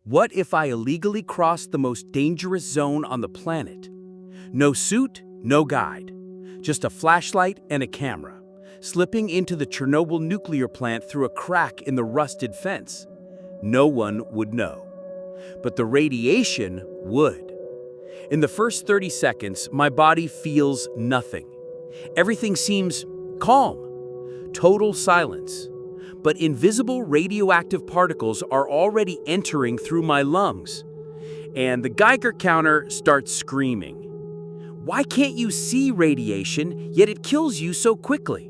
What if I illegally crossed the most dangerous zone on the planet? No suit, no guide. Just a flashlight and a camera, slipping into the Chernobyl nuclear plant through a crack in the rusted fence. No one would know. But the radiation would. In the first 30 seconds, my body feels nothing. Everything seems calm, total silence. But invisible radioactive particles are already entering through my lungs. And the Geiger counter starts screaming. Why can't you see radiation, yet it kills you so quickly?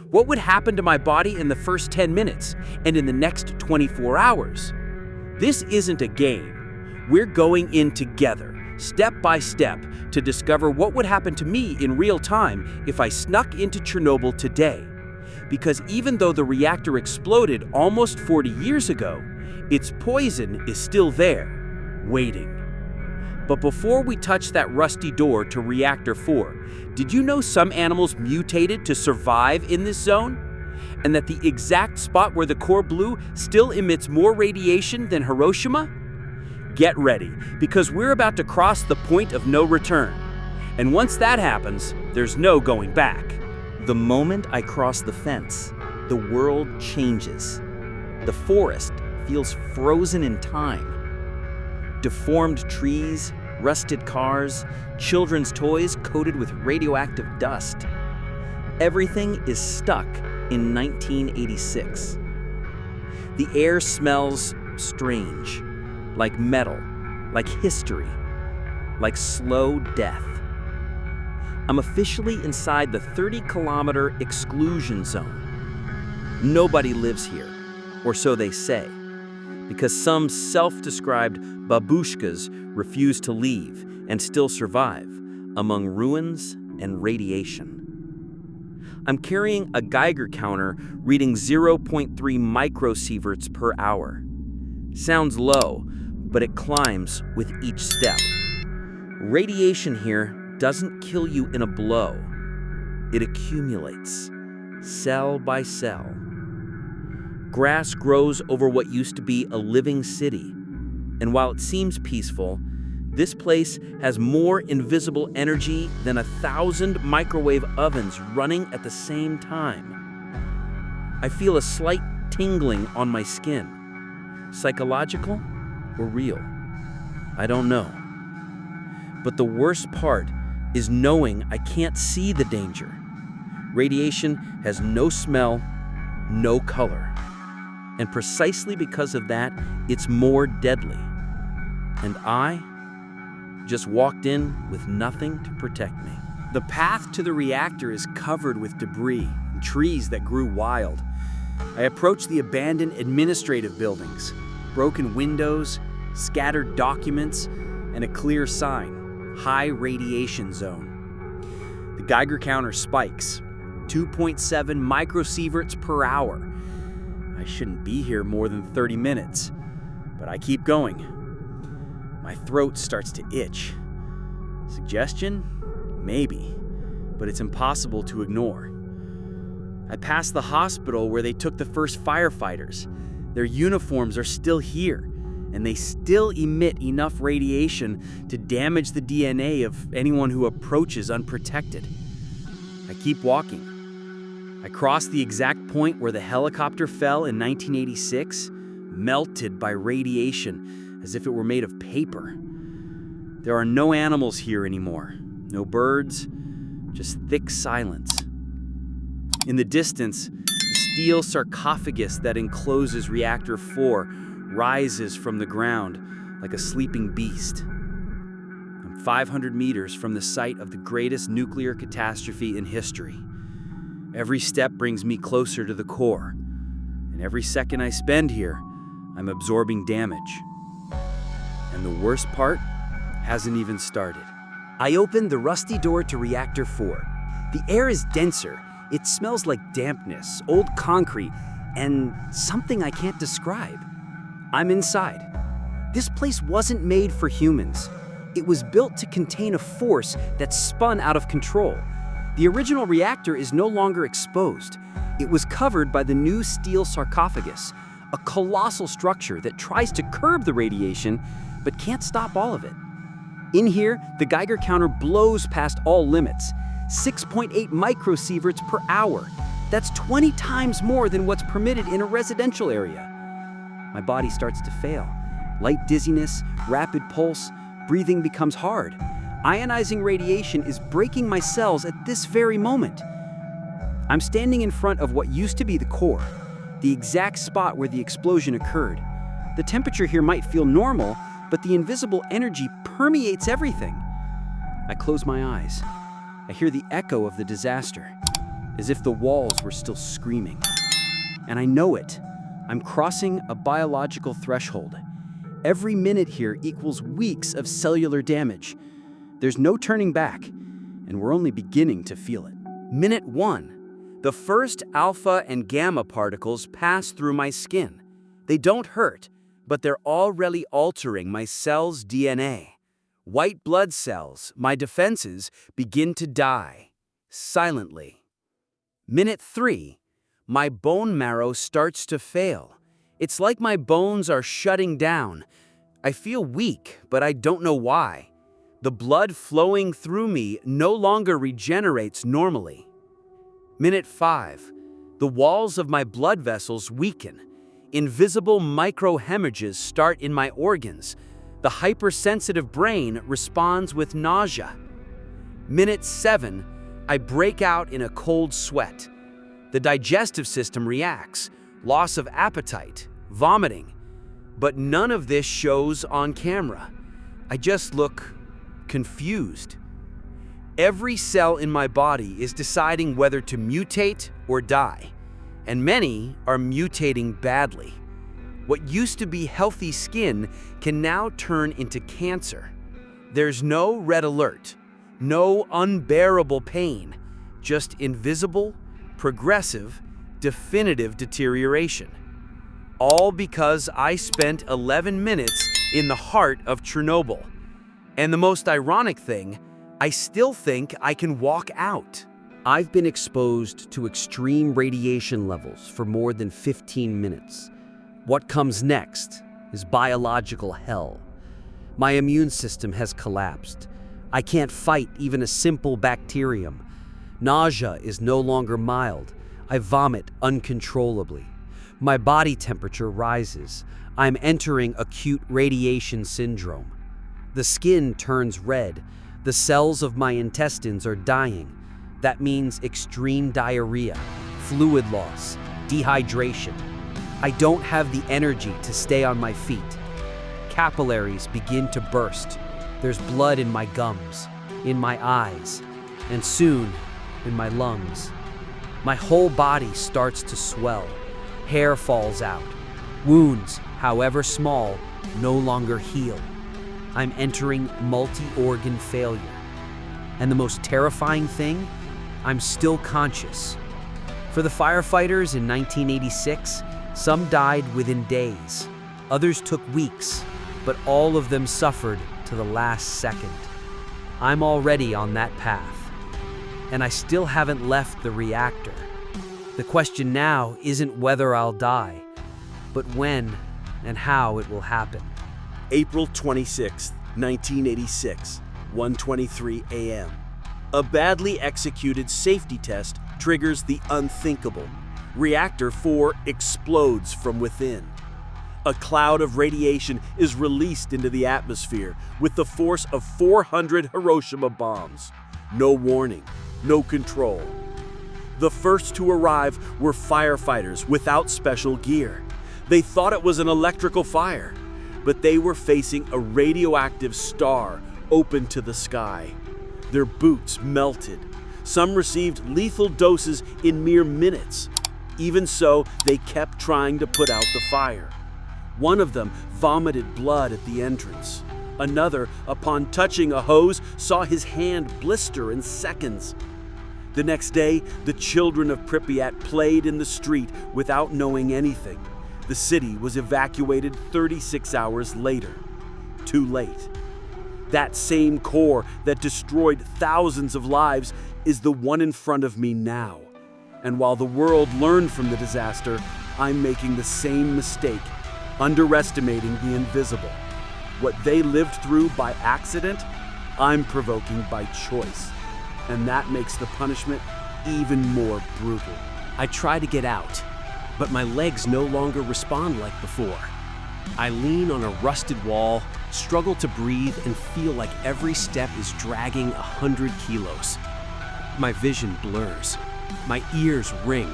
What would happen to my body in the first 10 minutes and in the next 24 hours? This isn't a game. We're going in together, step by step, to discover what would happen to me in real time if I snuck into Chernobyl today. Because even though the reactor exploded almost 40 years ago, its poison is still there, waiting. But before we touch that rusty door to Reactor 4, did you know some animals mutated to survive in this zone? And that the exact spot where the core blew still emits more radiation than Hiroshima? Get ready, because we're about to cross the point of no return. And once that happens, there's no going back. The moment I cross the fence, the world changes. The forest feels frozen in time. Deformed trees, rusted cars, children's toys coated with radioactive dust. Everything is stuck in 1986. The air smells strange, like metal, like history, like slow death. I'm officially inside the 30-kilometer exclusion zone. Nobody lives here, or so they say, because some self-described babushkas refuse to leave and still survive among ruins and radiation. I'm carrying a Geiger counter reading 0.3 microsieverts per hour. Sounds low, but it climbs with each step. Radiation here doesn't kill you in a blow. It accumulates, cell by cell. Grass grows over what used to be a living city. And while it seems peaceful, this place has more invisible energy than 1,000 microwave ovens running at the same time. I feel a slight tingling on my skin. Psychological or real? I don't know. But the worst part is knowing I can't see the danger. Radiation has no smell, no color. And precisely because of that, it's more deadly. And I just walked in with nothing to protect me. The path to the reactor is covered with debris and trees that grew wild. I approach the abandoned administrative buildings, broken windows, scattered documents, and a clear sign. High radiation zone. The Geiger counter spikes, 2.7 microsieverts per hour. I shouldn't be here more than 30 minutes, but I keep going. My throat starts to itch. Suggestion? Maybe, but it's impossible to ignore. I pass the hospital where they took the first firefighters. Their uniforms are still here, and they still emit enough radiation to damage the DNA of anyone who approaches unprotected. I keep walking. I cross the exact point where the helicopter fell in 1986, melted by radiation as if it were made of paper. There are no animals here anymore, no birds, just thick silence. In the distance, the steel sarcophagus that encloses Reactor 4 rises from the ground like a sleeping beast. I'm 500 meters from the site of the greatest nuclear catastrophe in history. Every step brings me closer to the core, and every second I spend here, I'm absorbing damage. And the worst part hasn't even started. I open the rusty door to Reactor 4. The air is denser. It smells like dampness, old concrete, and something I can't describe. I'm inside. This place wasn't made for humans. It was built to contain a force that spun out of control. The original reactor is no longer exposed. It was covered by the new steel sarcophagus, a colossal structure that tries to curb the radiation but can't stop all of it. In here, the Geiger counter blows past all limits, 6.8 microsieverts per hour. That's 20 times more than what's permitted in a residential area. My body starts to fail. Light dizziness, rapid pulse, breathing becomes hard. Ionizing radiation is breaking my cells at this very moment. I'm standing in front of what used to be the core, the exact spot where the explosion occurred. The temperature here might feel normal, but the invisible energy permeates everything. I close my eyes. I hear the echo of the disaster, as if the walls were still screaming. And I know it. I'm crossing a biological threshold. Every minute here equals weeks of cellular damage. There's no turning back, and we're only beginning to feel it. Minute 1. The first alpha and gamma particles pass through my skin. They don't hurt, but they're already altering my cell's DNA. White blood cells, my defenses, begin to die, silently. Minute 3. My bone marrow starts to fail. It's like my bones are shutting down. I feel weak, but I don't know why. The blood flowing through me no longer regenerates normally. Minute 5. The walls of my blood vessels weaken. Invisible microhemorrhages start in my organs. The hypersensitive brain responds with nausea. Minute 7. I break out in a cold sweat. The digestive system reacts, loss of appetite, vomiting. But none of this shows on camera. I just look confused. Every cell in my body is deciding whether to mutate or die, and many are mutating badly. What used to be healthy skin can now turn into cancer. There's no red alert, no unbearable pain, just invisible, progressive, definitive deterioration. All because I spent 11 minutes in the heart of Chernobyl. And the most ironic thing, I still think I can walk out. I've been exposed to extreme radiation levels for more than 15 minutes. What comes next is biological hell. My immune system has collapsed. I can't fight even a simple bacterium. Nausea is no longer mild. I vomit uncontrollably. My body temperature rises. I'm entering acute radiation syndrome. The skin turns red. The cells of my intestines are dying. That means extreme diarrhea, fluid loss, dehydration. I don't have the energy to stay on my feet. Capillaries begin to burst. There's blood in my gums, in my eyes, and soon in my lungs. My whole body starts to swell. Hair falls out. Wounds, however small, no longer heal. I'm entering multi-organ failure. And the most terrifying thing, I'm still conscious. For the firefighters in 1986, some died within days. Others took weeks, but all of them suffered to the last second. I'm already on that path. And I still haven't left the reactor. The question now isn't whether I'll die, but when and how it will happen. April 26, 1986, 1:23 a.m. A badly executed safety test triggers the unthinkable. Reactor 4 explodes from within. A cloud of radiation is released into the atmosphere with the force of 400 Hiroshima bombs. No warning, no control. The first to arrive were firefighters without special gear. They thought it was an electrical fire, but they were facing a radioactive star open to the sky. Their boots melted. Some received lethal doses in mere minutes. Even so, they kept trying to put out the fire. One of them vomited blood at the entrance. Another, upon touching a hose, saw his hand blister in seconds. The next day, the children of Pripyat played in the street without knowing anything. The city was evacuated 36 hours later. Too late. That same core that destroyed thousands of lives is the one in front of me now. And while the world learned from the disaster, I'm making the same mistake, underestimating the invisible. What they lived through by accident, I'm provoking by choice. And that makes the punishment even more brutal. I try to get out, but my legs no longer respond like before. I lean on a rusted wall, struggle to breathe, and feel like every step is dragging 100 kilos. My vision blurs. My ears ring.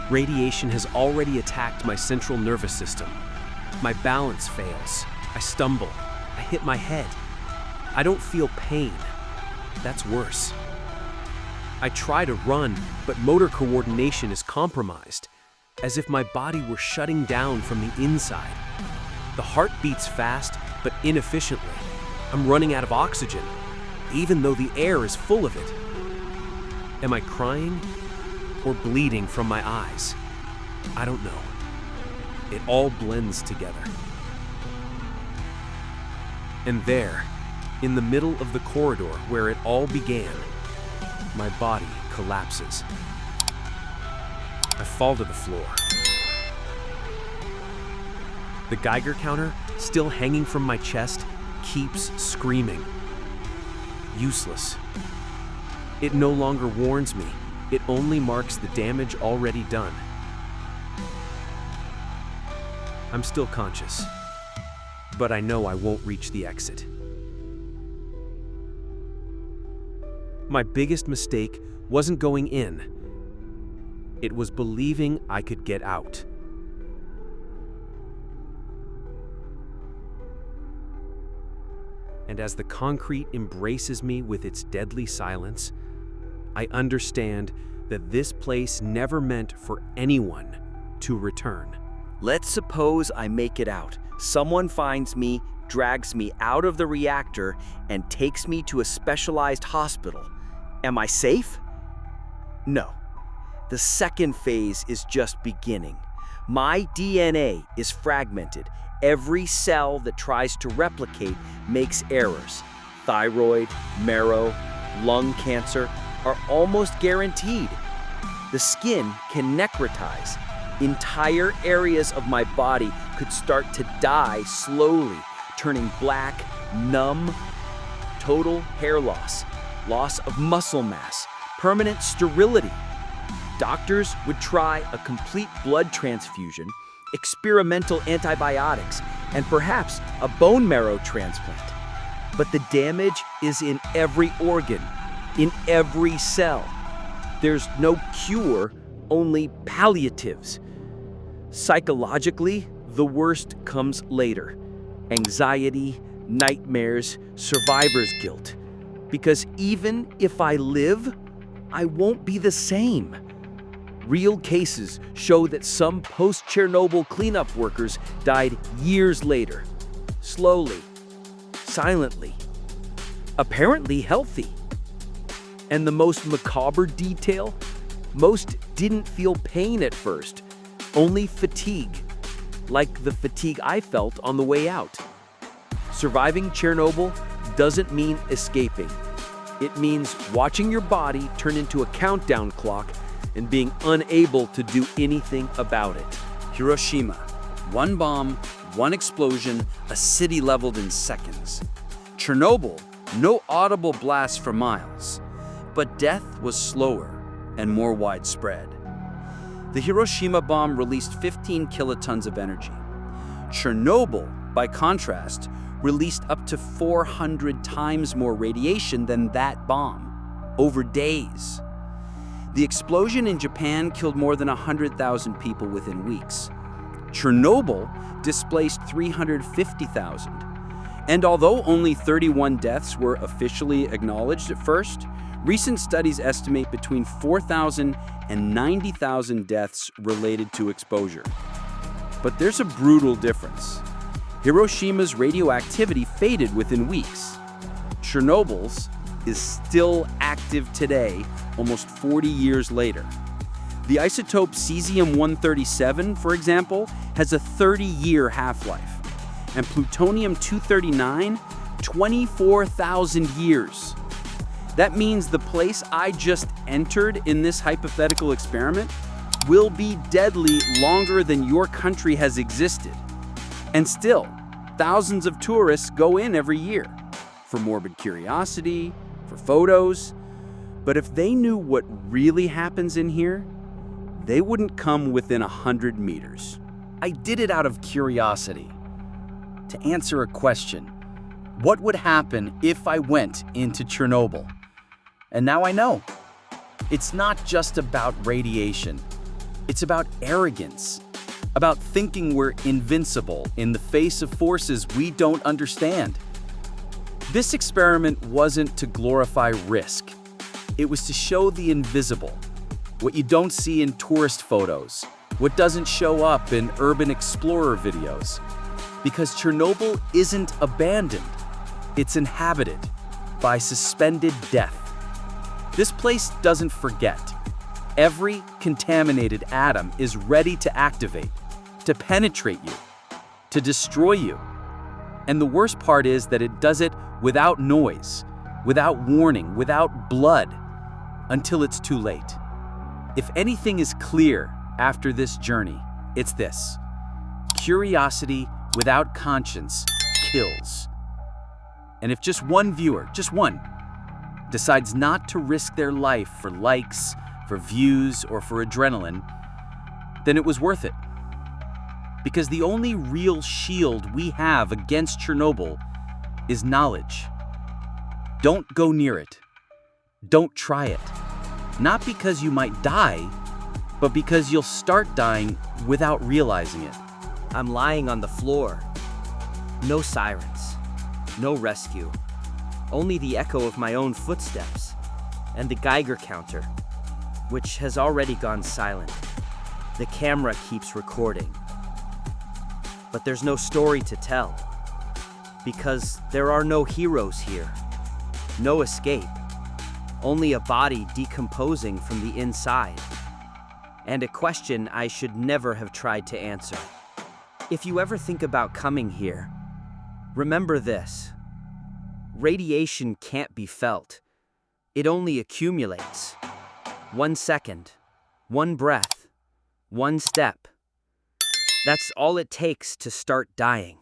Radiation has already attacked my central nervous system. My balance fails. I stumble. I hit my head. I don't feel pain. That's worse. I try to run, but motor coordination is compromised, as if my body were shutting down from the inside. The heart beats fast, but inefficiently. I'm running out of oxygen, even though the air is full of it. Am I crying or bleeding from my eyes? I don't know. It all blends together. And there, in the middle of the corridor where it all began, my body collapses. I fall to the floor. The Geiger counter, still hanging from my chest, keeps screaming. Useless. It no longer warns me. It only marks the damage already done. I'm still conscious, but I know I won't reach the exit. My biggest mistake wasn't going in. It was believing I could get out. And as the concrete embraces me with its deadly silence, I understand that this place never meant for anyone to return. Let's suppose I make it out. Someone finds me, drags me out of the reactor, and takes me to a specialized hospital. Am I safe? No. The second phase is just beginning. My DNA is fragmented. Every cell that tries to replicate makes errors. Thyroid, marrow, lung cancer are almost guaranteed. The skin can necrotize. Entire areas of my body could start to die slowly, turning black, numb. Total hair loss, loss of muscle mass, permanent sterility. Doctors would try a complete blood transfusion, experimental antibiotics, and perhaps a bone marrow transplant. But the damage is in every organ, in every cell. There's no cure, only palliatives. Psychologically, the worst comes later. Anxiety, nightmares, survivor's guilt. Because even if I live, I won't be the same. Real cases show that some post-Chernobyl cleanup workers died years later. Slowly, silently, apparently healthy. And the most macabre detail? Most didn't feel pain at first, only fatigue, like the fatigue I felt on the way out. Surviving Chernobyl doesn't mean escaping. It means watching your body turn into a countdown clock and being unable to do anything about it. Hiroshima. One bomb, one explosion, a city leveled in seconds. Chernobyl, no audible blasts for miles. But death was slower and more widespread. The Hiroshima bomb released 15 kilotons of energy. Chernobyl, by contrast, released up to 400 times more radiation than that bomb, over days. The explosion in Japan killed more than 100,000 people within weeks. Chernobyl displaced 350,000. And although only 31 deaths were officially acknowledged at first, recent studies estimate between 4,000 and 90,000 deaths related to exposure. But there's a brutal difference. Hiroshima's radioactivity faded within weeks. Chernobyl's is still active today, almost 40 years later. The isotope cesium-137, for example, has a 30-year half-life, and plutonium-239, 24,000 years. That means the place I just entered in this hypothetical experiment will be deadly longer than your country has existed. And still, thousands of tourists go in every year for morbid curiosity, for photos. But if they knew what really happens in here, they wouldn't come within 100 meters. I did it out of curiosity, to answer a question. What would happen if I went into Chernobyl? And now I know. It's not just about radiation. It's about arrogance, about thinking we're invincible in the face of forces we don't understand. This experiment wasn't to glorify risk. It was to show the invisible, what you don't see in tourist photos, what doesn't show up in urban explorer videos. Because Chernobyl isn't abandoned, it's inhabited by suspended death. This place doesn't forget. Every contaminated atom is ready to activate, to penetrate you, to destroy you. And the worst part is that it does it without noise, without warning, without blood, until it's too late. If anything is clear after this journey, it's this: curiosity without conscience kills. And if just one viewer, just one, decides not to risk their life for likes, for views, or for adrenaline, then it was worth it. Because the only real shield we have against Chernobyl is knowledge. Don't go near it. Don't try it. Not because you might die, but because you'll start dying without realizing it. I'm lying on the floor. No sirens. No rescue. Only the echo of my own footsteps. And the Geiger counter, which has already gone silent. The camera keeps recording. But there's no story to tell. Because there are no heroes here. No escape. Only a body decomposing from the inside. And a question I should never have tried to answer. If you ever think about coming here, remember this. Radiation can't be felt. It only accumulates. 1 second, 1 breath, 1 step. That's all it takes to start dying.